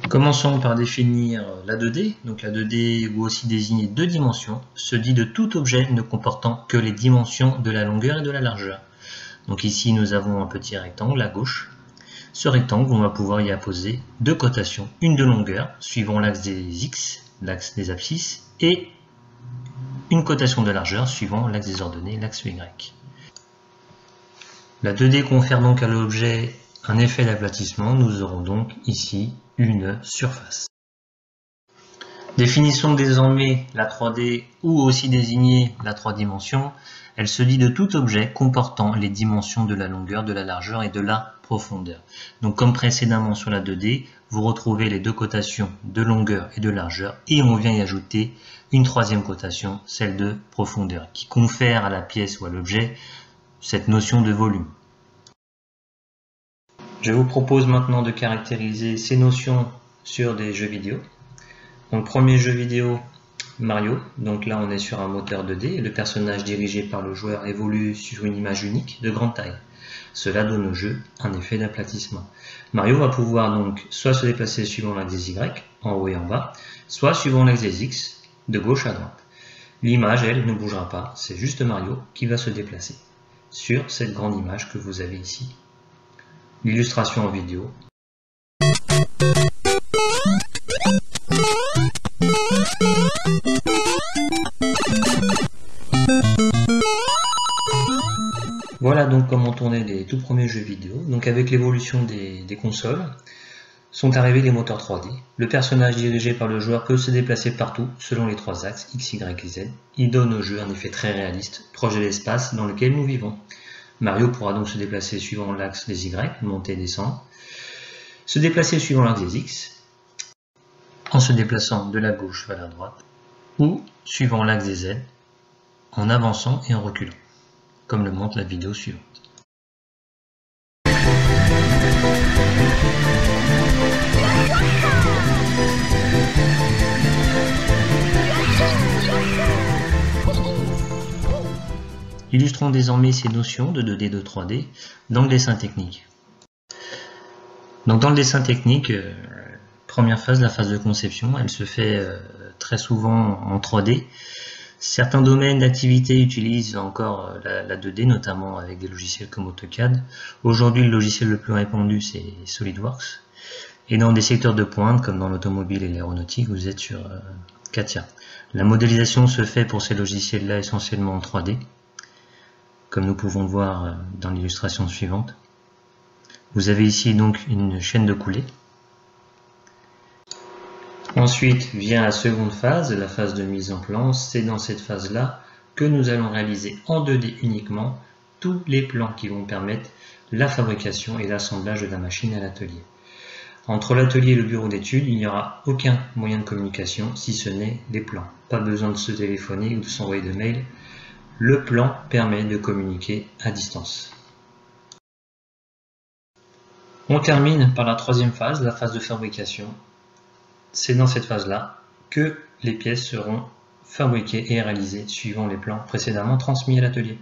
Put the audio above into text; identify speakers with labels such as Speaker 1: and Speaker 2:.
Speaker 1: Commençons par définir la 2D. Donc la 2D, ou aussi désignée 2 dimensions, se dit de tout objet ne comportant que les dimensions de la longueur et de la largeur. Donc ici nous avons un petit rectangle à gauche. Ce rectangle, on va pouvoir y apposer 2 cotations, une de longueur suivant l'axe des X, l'axe des abscisses, et une cotation de largeur suivant l'axe des ordonnées, l'axe Y. La 2D confère donc à l'objet un effet d'aplatissement. Nous aurons donc ici une surface. Définissons désormais la 3D, ou aussi désignée la 3 dimensions. Elle se dit de tout objet comportant les dimensions de la longueur, de la largeur et de la profondeur. Donc comme précédemment sur la 2D, vous retrouvez les 2 cotations de longueur et de largeur, et on vient y ajouter une 3e cotation, celle de profondeur, qui confère à la pièce ou à l'objet cette notion de volume. Je vous propose maintenant de caractériser ces notions sur des jeux vidéo. Donc premier jeu vidéo, Mario. Donc là on est sur un moteur 2D et le personnage dirigé par le joueur évolue sur une image unique de grande taille. Cela donne au jeu un effet d'aplatissement. Mario va pouvoir donc soit se déplacer suivant l'axe des Y, en haut et en bas, soit suivant l'axe des X, de gauche à droite. L'image, elle, ne bougera pas, c'est juste Mario qui va se déplacer sur cette grande image que vous avez ici. L'illustration en vidéo. Voilà donc comment tourner les tout premiers jeux vidéo. Donc avec l'évolution des consoles, sont arrivés les moteurs 3D. Le personnage dirigé par le joueur peut se déplacer partout selon les 3 axes X, Y et Z. Il donne au jeu un effet très réaliste, proche de l'espace dans lequel nous vivons. Mario pourra donc se déplacer suivant l'axe des Y, monter et descendre, se déplacer suivant l'axe des X, en se déplaçant de la gauche vers la droite, ou suivant l'axe des Z, en avançant et en reculant, comme le montre la vidéo suivante. Illustrons désormais ces notions de 2D et de 3D dans le dessin technique. Donc dans le dessin technique, première phase, la phase de conception, elle se fait très souvent en 3D. Certains domaines d'activité utilisent encore la 2D, notamment avec des logiciels comme AutoCAD. Aujourd'hui, le logiciel le plus répandu, c'est SolidWorks. Et dans des secteurs de pointe, comme dans l'automobile et l'aéronautique, vous êtes sur CATIA. La modélisation se fait pour ces logiciels-là essentiellement en 3D, comme nous pouvons le voir dans l'illustration suivante. Vous avez ici donc une chaîne de coulée. Ensuite vient la seconde phase, la phase de mise en plan. C'est dans cette phase-là que nous allons réaliser en 2D uniquement tous les plans qui vont permettre la fabrication et l'assemblage de la machine à l'atelier. Entre l'atelier et le bureau d'études, il n'y aura aucun moyen de communication si ce n'est les plans. Pas besoin de se téléphoner ou de s'envoyer de mail. Le plan permet de communiquer à distance. On termine par la 3e phase, la phase de fabrication. C'est dans cette phase-là que les pièces seront fabriquées et réalisées suivant les plans précédemment transmis à l'atelier.